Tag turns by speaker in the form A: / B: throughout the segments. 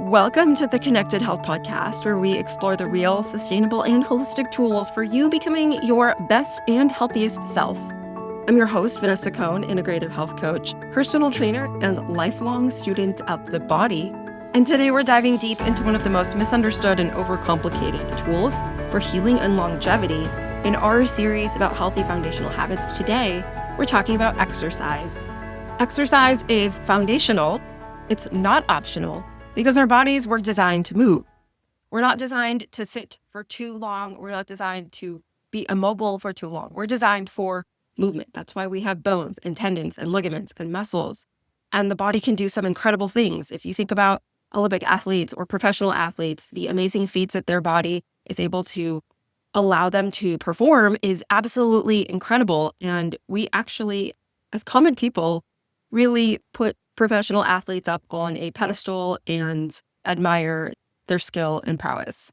A: Welcome to the Connected Health Podcast, where we explore the real, sustainable, and holistic tools for you becoming your best and healthiest self. I'm your host, Vanessa Cohn, integrative health coach, personal trainer, and lifelong student of the body. And today we're diving deep into one of the most misunderstood and overcomplicated tools for healing and longevity. In our series about healthy foundational habits today, we're talking about exercise. Exercise is foundational. It's not optional. Because our bodies were designed to move. We're not designed to sit for too long. We're not designed to be immobile for too long. We're designed for movement. That's why we have bones and tendons and ligaments and muscles. And the body can do some incredible things. If you think about Olympic athletes or professional athletes, the amazing feats that their body is able to allow them to perform is absolutely incredible. And we actually, as common people, really put professional athletes up on a pedestal and admire their skill and prowess.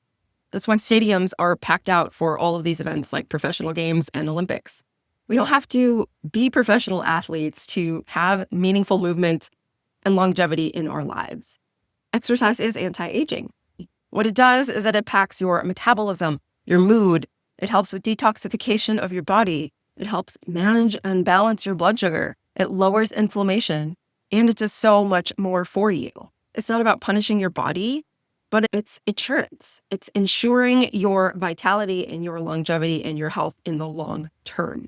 A: That's why stadiums are packed out for all of these events like professional games and Olympics. We don't have to be professional athletes to have meaningful movement and longevity in our lives. Exercise is anti-aging. What it does is that it impacts your metabolism, your mood. It helps with detoxification of your body. It helps manage and balance your blood sugar. It lowers inflammation. And it does so much more for you. It's not about punishing your body, but it's insurance. It's ensuring your vitality and your longevity and your health in the long term.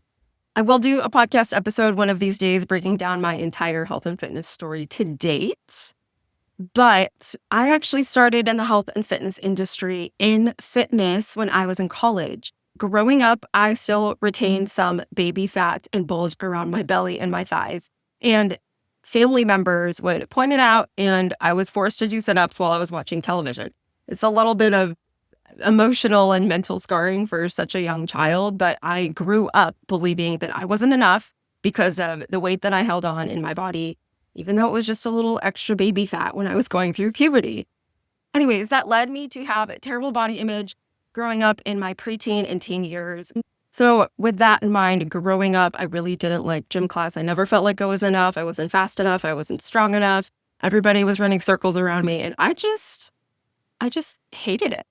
A: I will do a podcast episode one of these days breaking down my entire health and fitness story to date. But I actually started in the health and fitness industry in fitness when I was in college. Growing up, I still retained some baby fat and bulge around my belly and my thighs. And family members would point it out, and I was forced to do sit-ups while I was watching television. It's a little bit of emotional and mental scarring for such a young child, but I grew up believing that I wasn't enough because of the weight that I held on in my body, even though it was just a little extra baby fat when I was going through puberty. Anyways, that led me to have a terrible body image growing up in my preteen and teen years. So with that in mind, growing up, I really didn't like gym class. I never felt like I was enough. I wasn't fast enough. I wasn't strong enough. Everybody was running circles around me. And I just hated it.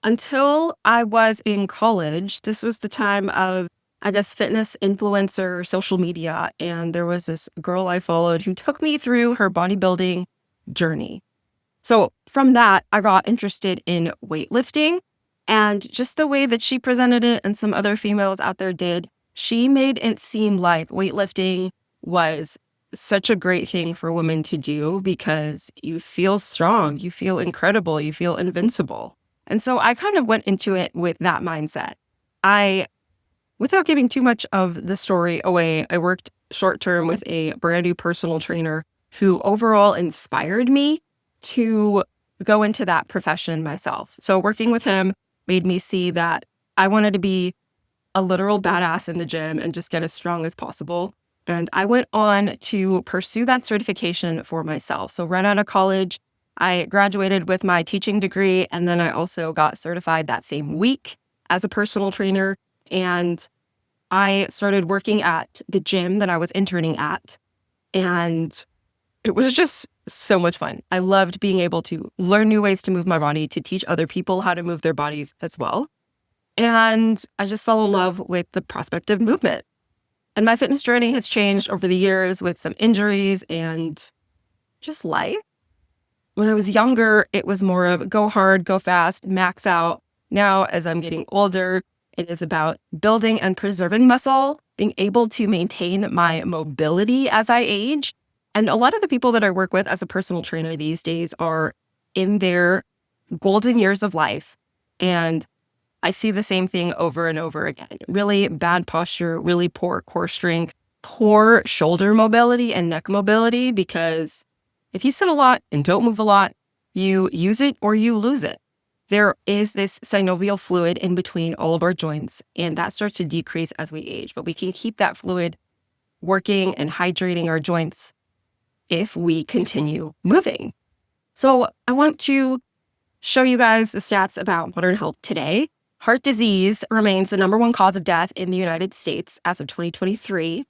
A: Until I was in college, this was the time of, fitness influencer, social media. And there was this girl I followed who took me through her bodybuilding journey. So from that, I got interested in weightlifting. And just the way that she presented it and some other females out there did, she made it seem like weightlifting was such a great thing for women to do because you feel strong, you feel incredible, you feel invincible. And so I kind of went into it with that mindset. Without giving too much of the story away, I worked short-term with a brand new personal trainer who overall inspired me to go into that profession myself. So working with him made me see that I wanted to be a literal badass in the gym and just get as strong as possible. And I went on to pursue that certification for myself. So right out of college, I graduated with my teaching degree, and then I also got certified that same week as a personal trainer. And I started working at the gym that I was interning at. And it was just so much fun. I loved being able to learn new ways to move my body, to teach other people how to move their bodies as well. And I just fell in love with the prospect of movement. And my fitness journey has changed over the years with some injuries and just life. When I was younger, it was more of go hard, go fast, max out. Now, as I'm getting older, it is about building and preserving muscle, being able to maintain my mobility as I age. And a lot of the people that I work with as a personal trainer these days are in their golden years of life. And I see the same thing over and over again. Really bad posture, really poor core strength, poor shoulder mobility and neck mobility, because if you sit a lot and don't move a lot, you use it or you lose it. There is this synovial fluid in between all of our joints, and that starts to decrease as we age. But we can keep that fluid working and hydrating our joints if we continue moving. So I want to show you guys the stats about modern health today. Heart disease remains the number one cause of death in the United States as of 2023.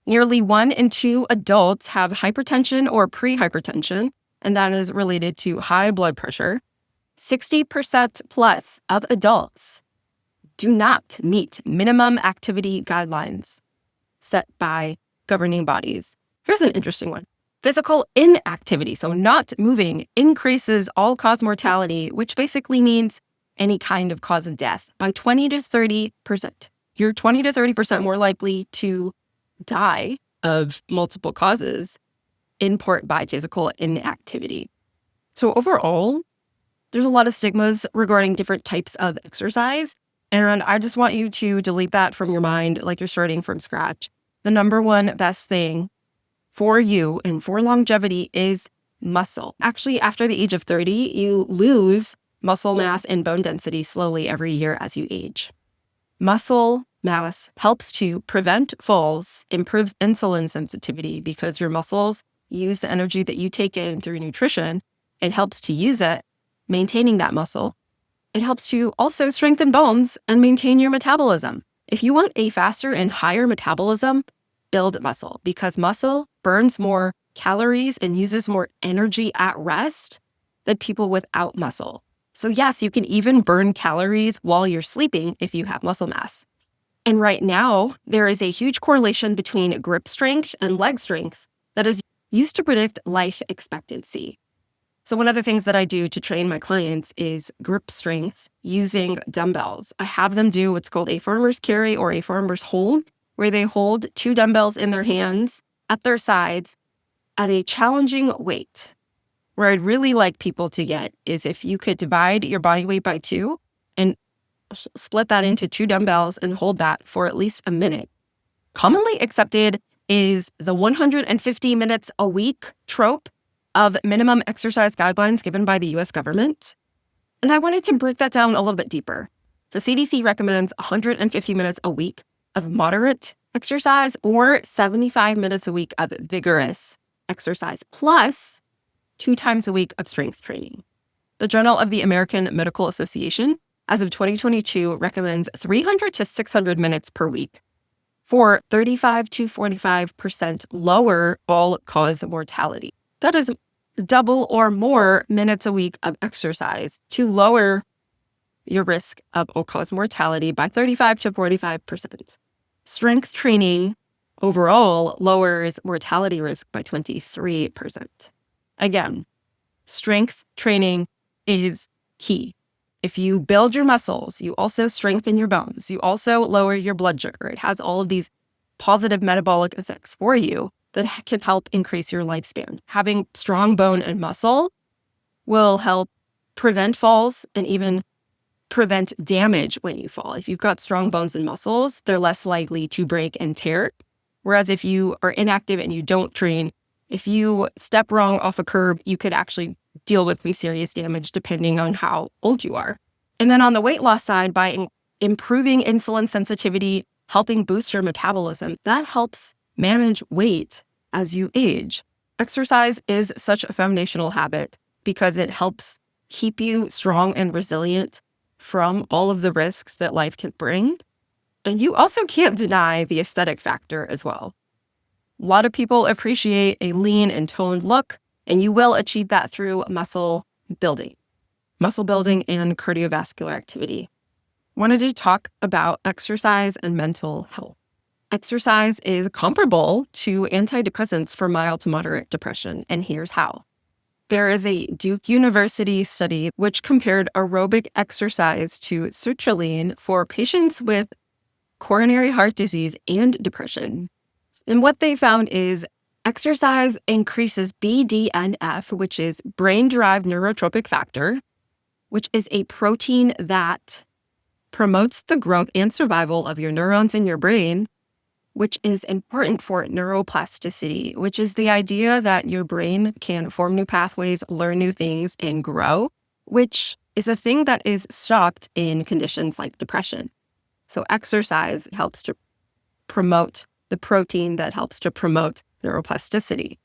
A: Nearly 1 in 2 adults have hypertension or prehypertension. and that is related to high blood pressure. 60% plus of adults do not meet minimum activity guidelines set by governing bodies. Here's an interesting one. Physical inactivity, so not moving, increases all-cause mortality, which basically means any kind of cause of death, by 20 to 30%. You're 20 to 30% more likely to die of multiple causes in part by physical inactivity. So overall, there's a lot of stigmas regarding different types of exercise, and I just want you to delete that from your mind like you're starting from scratch. The number one best thing for you and for longevity is muscle. Actually, after the age of 30, you lose muscle mass and bone density slowly every year as you age. Muscle mass helps to prevent falls, improves insulin sensitivity because your muscles use the energy that you take in through nutrition. It helps to use it, maintaining that muscle. It helps to also strengthen bones and maintain your metabolism. If you want a faster and higher metabolism, build muscle, because muscle burns more calories and uses more energy at rest than people without muscle. So yes, you can even burn calories while you're sleeping if you have muscle mass. And right now, there is a huge correlation between grip strength and leg strength that is used to predict life expectancy. So one of the things that I do to train my clients is grip strength using dumbbells. I have them do what's called a farmer's carry or a farmer's hold, where they hold 2 dumbbells in their hands at their sides at a challenging weight. Where I'd really like people to get is if you could divide your body weight by 2 and split that into 2 dumbbells and hold that for at least a minute. Commonly accepted is the 150 minutes a week trope of minimum exercise guidelines given by the US government. And I wanted to break that down a little bit deeper. The CDC recommends 150 minutes a week of moderate exercise or 75 minutes a week of vigorous exercise, plus 2 times a week of strength training. The Journal of the American Medical Association, as of 2022, recommends 300 to 600 minutes per week for 35 to 45% lower all-cause mortality. That is double or more minutes a week of exercise to lower your risk of all-cause mortality by 35 to 45%. Strength training overall lowers mortality risk by 23%. Again, strength training is key. If you build your muscles, you also strengthen your bones. You also lower your blood sugar. It has all of these positive metabolic effects for you that can help increase your lifespan. Having strong bone and muscle will help prevent falls and even prevent damage when you fall. If you've got strong bones and muscles, they're less likely to break and tear. Whereas if you are inactive and you don't train, if you step wrong off a curb, you could actually deal with pretty serious damage depending on how old you are. And then on the weight loss side, by improving insulin sensitivity, helping boost your metabolism, that helps manage weight as you age. Exercise is such a foundational habit because it helps keep you strong and resilient from all of the risks that life can bring. And you also can't deny the aesthetic factor as well. A lot of people appreciate a lean and toned look, and you will achieve that through muscle building and cardiovascular activity. Wanted to talk about exercise and mental health. Exercise is comparable to antidepressants for mild to moderate depression, and here's how. There is a Duke University study which compared aerobic exercise to sertraline for patients with coronary heart disease and depression. And what they found is exercise increases BDNF, which is brain-derived neurotrophic factor, which is a protein that promotes the growth and survival of your neurons in your brain, which is important for neuroplasticity, which is the idea that your brain can form new pathways, learn new things, and grow, which is a thing that is stopped in conditions like depression. So exercise helps to promote the protein that helps to promote neuroplasticity.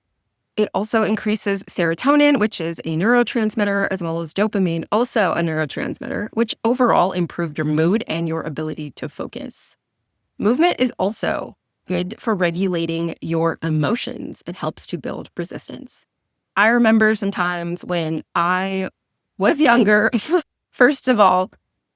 A: It also increases serotonin, which is a neurotransmitter, as well as dopamine, also a neurotransmitter, which overall improve your mood and your ability to focus. Movement is also good for regulating your emotions. It helps to build resistance. I remember some times when I was younger. First of all,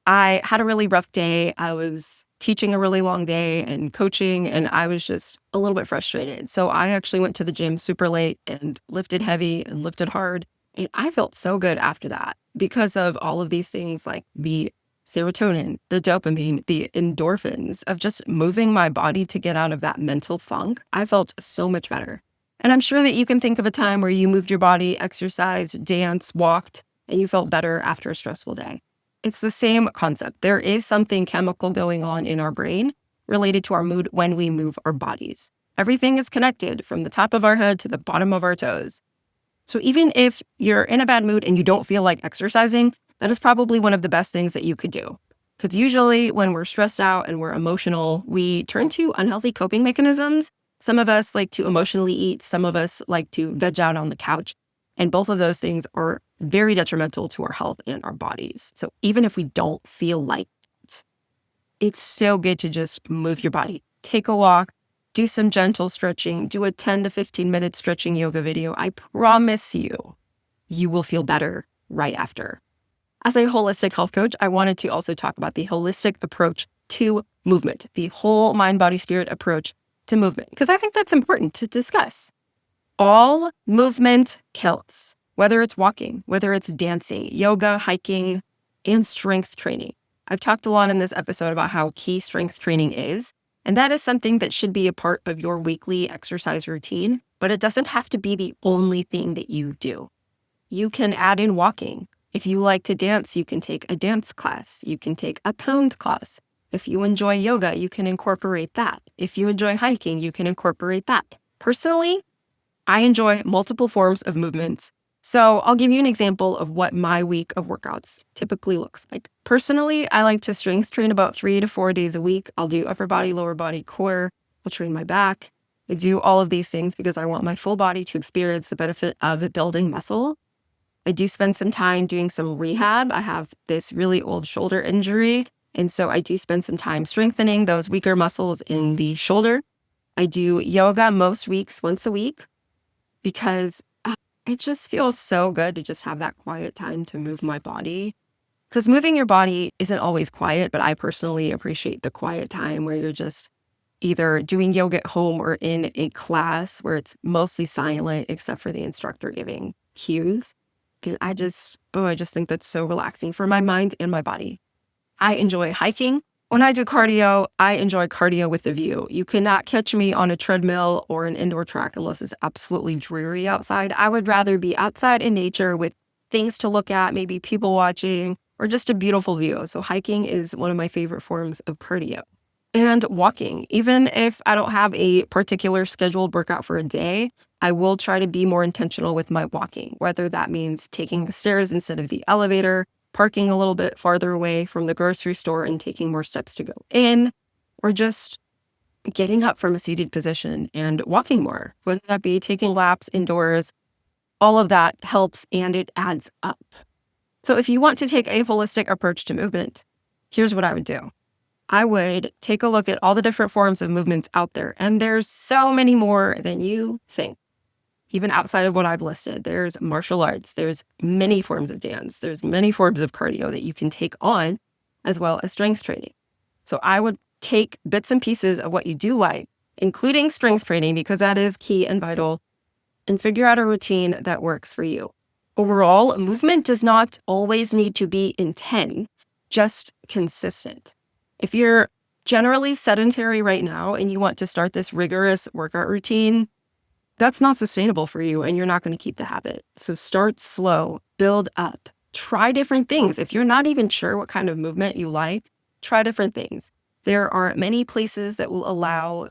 A: I had a really rough day. I was teaching a really long day and coaching, and I was just a little bit frustrated. So I actually went to the gym super late and lifted heavy and lifted hard. And I felt so good after that because of all of these things like the serotonin, the dopamine, the endorphins of just moving my body to get out of that mental funk. I felt so much better. And I'm sure that you can think of a time where you moved your body, exercised, danced, walked, and you felt better after a stressful day. It's the same concept. There is something chemical going on in our brain related to our mood when we move our bodies. Everything is connected from the top of our head to the bottom of our toes. So even if you're in a bad mood and you don't feel like exercising, that is probably one of the best things that you could do. Because usually when we're stressed out and we're emotional, we turn to unhealthy coping mechanisms. Some of us like to emotionally eat. Some of us like to veg out on the couch. And both of those things are very detrimental to our health and our bodies. So even if we don't feel like it, it's so good to just move your body. Take a walk, do some gentle stretching, do a 10 to 15 minute stretching yoga video. I promise you, you will feel better right after. As a holistic health coach, I wanted to also talk about the holistic approach to movement, the whole mind, body, spirit approach to movement, because I think that's important to discuss. All movement counts, whether it's walking, whether it's dancing, yoga, hiking, and strength training. I've talked a lot in this episode about how key strength training is, and that is something that should be a part of your weekly exercise routine, but it doesn't have to be the only thing that you do. You can add in walking. If you like to dance, you can take a dance class. You can take a pound class. If you enjoy yoga, you can incorporate that. If you enjoy hiking, you can incorporate that. Personally, I enjoy multiple forms of movements. So I'll give you an example of what my week of workouts typically looks like. Personally, I like to strength train about 3 to 4 days a week. I'll do upper body, lower body, core. I'll train my back. I do all of these things because I want my full body to experience the benefit of building muscle. I do spend some time doing some rehab. I have this really old shoulder injury, and so I do spend some time strengthening those weaker muscles in the shoulder. I do yoga most weeks, once a week, because it just feels so good to just have that quiet time to move my body. Because moving your body isn't always quiet, but I personally appreciate the quiet time where you're just either doing yoga at home or in a class where it's mostly silent except for the instructor giving cues. And I just think that's so relaxing for my mind and my body. I enjoy hiking. When I do cardio, I enjoy cardio with a view. You cannot catch me on a treadmill or an indoor track unless it's absolutely dreary outside. I would rather be outside in nature with things to look at, maybe people watching, or just a beautiful view. So hiking is one of my favorite forms of cardio. And walking, even if I don't have a particular scheduled workout for a day, I will try to be more intentional with my walking, whether that means taking the stairs instead of the elevator, parking a little bit farther away from the grocery store and taking more steps to go in, or just getting up from a seated position and walking more, whether that be taking laps indoors. All of that helps and it adds up. So if you want to take a holistic approach to movement, here's what I would do. I would take a look at all the different forms of movements out there. And there's so many more than you think. Even outside of what I've listed, there's martial arts, there's many forms of dance, there's many forms of cardio that you can take on, as well as strength training. So I would take bits and pieces of what you do like, including strength training, because that is key and vital, and figure out a routine that works for you. Overall, movement does not always need to be intense, just consistent. If you're generally sedentary right now and you want to start this rigorous workout routine, that's not sustainable for you and you're not going to keep the habit. So start slow, build up, try different things. If you're not even sure what kind of movement you like, try different things. There are many places that will allow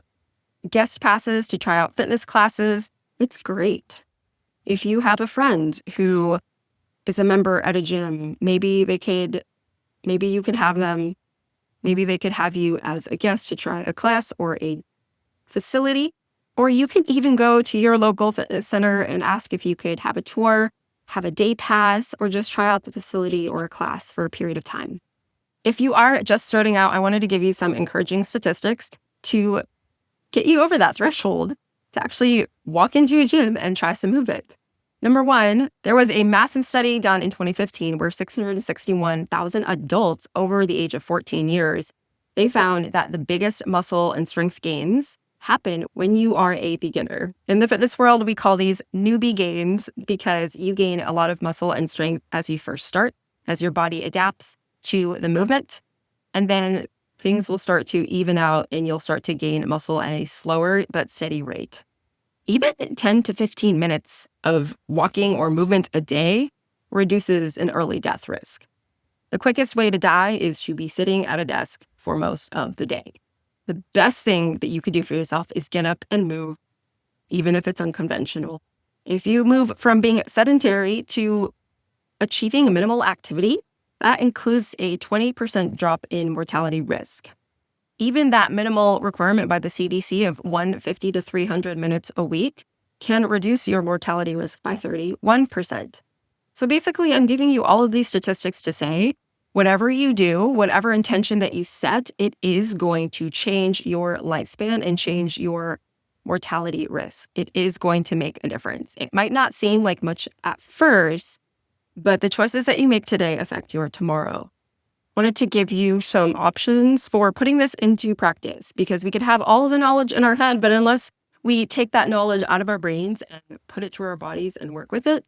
A: guest passes to try out fitness classes. It's great. If you have a friend who is a member at a gym, maybe you could have them. Maybe they could have you as a guest to try a class or a facility, or you can even go to your local fitness center and ask if you could have a tour, have a day pass, or just try out the facility or a class for a period of time. If you are just starting out, I wanted to give you some encouraging statistics to get you over that threshold to actually walk into a gym and try some movement. Number one, there was a massive study done in 2015 where 661,000 adults over the age of 14 years, they found that the biggest muscle and strength gains happen when you are a beginner. In the fitness world, we call these newbie gains because you gain a lot of muscle and strength as you first start, as your body adapts to the movement. And then things will start to even out and you'll start to gain muscle at a slower but steady rate. Even 10 to 15 minutes of walking or movement a day reduces an early death risk. The quickest way to die is to be sitting at a desk for most of the day. The best thing that you could do for yourself is get up and move, even if it's unconventional. If you move from being sedentary to achieving minimal activity, that includes a 20% drop in mortality risk. Even that minimal requirement by the CDC of 150 to 300 minutes a week can reduce your mortality risk by 31%. So basically, I'm giving you all of these statistics to say, whatever you do, whatever intention that you set, it is going to change your lifespan and change your mortality risk. It is going to make a difference. It might not seem like much at first, but the choices that you make today affect your tomorrow. Wanted to give you some options for putting this into practice because we could have all of the knowledge in our head, but unless we take that knowledge out of our brains and put it through our bodies and work with it,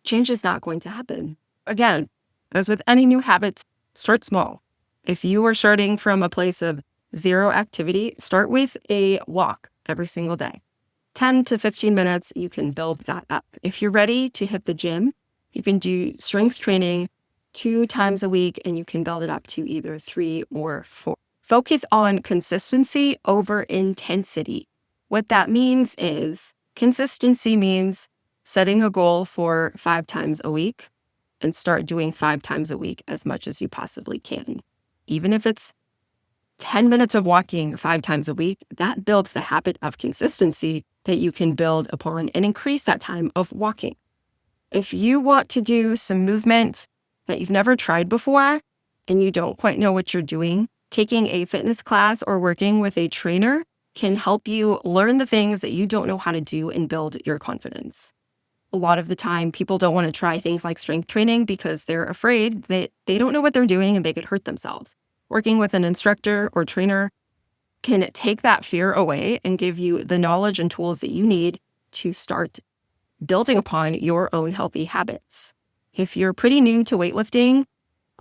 A: change is not going to happen. Again, as with any new habits, start small. If you are starting from a place of zero activity, start with a walk every single day. 10 to 15 minutes, you can build that up. If you're ready to hit the gym, you can do strength training 2 times a week, and you can build it up to either 3 or 4. Focus on consistency over intensity. What that means is consistency means setting a goal for 5 times a week and start doing 5 times a week as much as you possibly can. Even if it's 10 minutes of walking 5 times a week, that builds the habit of consistency that you can build upon and increase that time of walking. If you want to do some movement that you've never tried before and you don't quite know what you're doing, taking a fitness class or working with a trainer can help you learn the things that you don't know how to do and build your confidence. A lot of the time, people don't want to try things like strength training because they're afraid that they don't know what they're doing and they could hurt themselves. Working with an instructor or trainer can take that fear away and give you the knowledge and tools that you need to start building upon your own healthy habits. If you're pretty new to weightlifting,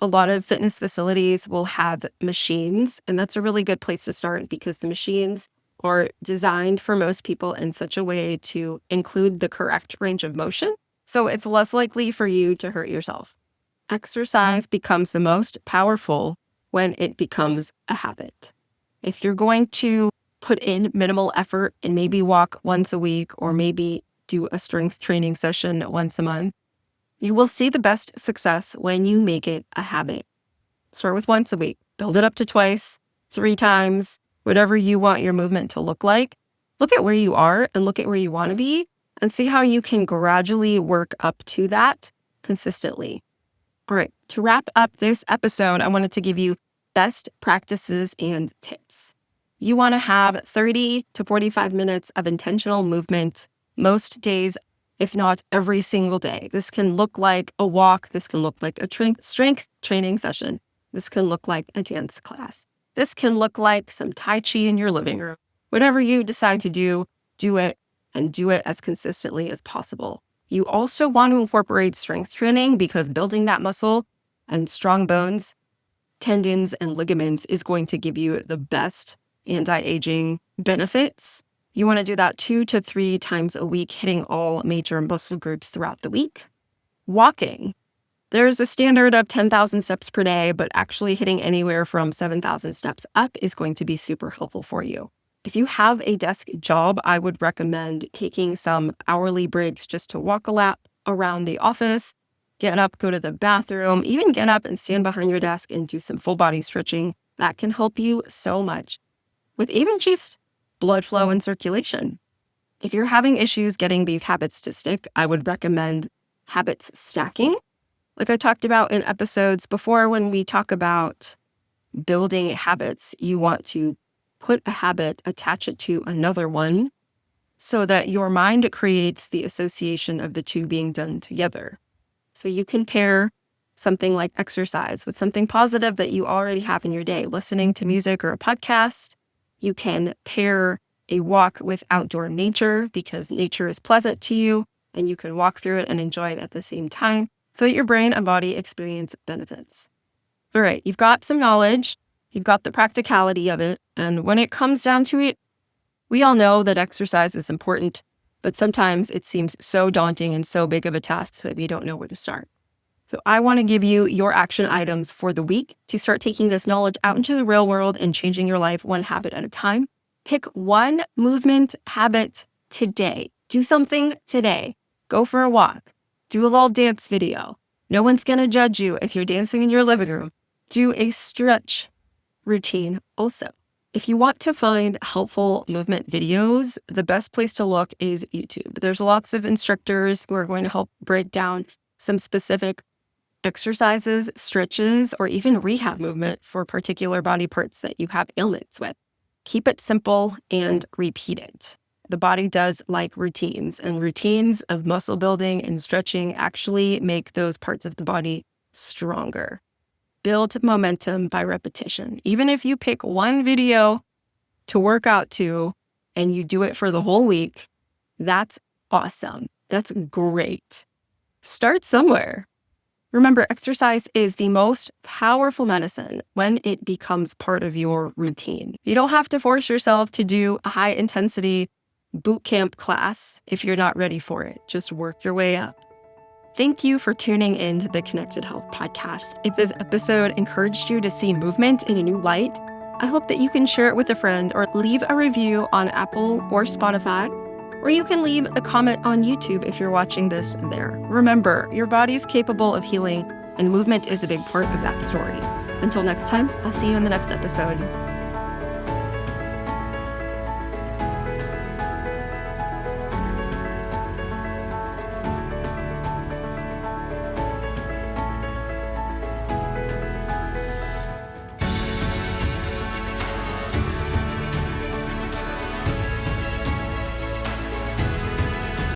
A: a lot of fitness facilities will have machines, and that's a really good place to start because the machines are designed for most people in such a way to include the correct range of motion, so it's less likely for you to hurt yourself. Exercise becomes the most powerful when it becomes a habit. If you're going to put in minimal effort and maybe walk once a week or maybe do a strength training session once a month, you will see the best success when you make it a habit. Start with once a week, build it up to twice, 3 times, whatever you want your movement to look like. Look at where you are and look at where you want to be and see how you can gradually work up to that consistently. All right, to wrap up this episode, I wanted to give you best practices and tips. You want to have 30 to 45 minutes of intentional movement most days, if not every single day. This can look like a walk. This can look like a strength training session. This can look like a dance class. This can look like some Tai Chi in your living room. Whatever you decide to do it and do it as consistently as possible. You also want to incorporate strength training because building that muscle and strong bones, tendons, and ligaments is going to give you the best anti-aging benefits. You want to do that 2 to 3 times a week, hitting all major muscle groups throughout the week. Walking. There's a standard of 10,000 steps per day, but actually hitting anywhere from 7,000 steps up is going to be super helpful for you. If you have a desk job, I would recommend taking some hourly breaks just to walk a lap around the office, get up, go to the bathroom, even get up and stand behind your desk and do some full body stretching. That can help you so much with even just blood flow and circulation. If you're having issues getting these habits to stick, I would recommend habits stacking. Like I talked about in episodes before, when we talk about building habits, you want to put a habit, attach it to another one, so that your mind creates the association of the two being done together. So you can pair something like exercise with something positive that you already have in your day, listening to music or a podcast. You can pair a walk with outdoor nature because nature is pleasant to you and you can walk through it and enjoy it at the same time so that your brain and body experience benefits. All right, you've got some knowledge, you've got the practicality of it, and when it comes down to it, we all know that exercise is important, but sometimes it seems so daunting and so big of a task that we don't know where to start. So I want to give you your action items for the week to start taking this knowledge out into the real world and changing your life one habit at a time. Pick one movement habit today. Do something today. Go for a walk. Do a little dance video. No one's going to judge you if you're dancing in your living room. Do a stretch routine also. If you want to find helpful movement videos, the best place to look is YouTube. There's lots of instructors who are going to help break down some specific exercises, stretches, or even rehab movement for particular body parts that you have ailments with. Keep it simple and repeat it. The body does like routines, and routines of muscle building and stretching actually make those parts of the body stronger. Build momentum by repetition. Even if you pick one video to work out to and you do it for the whole week, that's awesome. That's great. Start somewhere. Remember, exercise is the most powerful medicine when it becomes part of your routine. You don't have to force yourself to do a high-intensity boot camp class if you're not ready for it. Just work your way up. Thank you for tuning in to the Connected Health Podcast. If this episode encouraged you to see movement in a new light, I hope that you can share it with a friend or leave a review on Apple or Spotify, or you can leave a comment on YouTube if you're watching this there. Remember, your body is capable of healing, and movement is a big part of that story. Until next time, I'll see you in the next episode.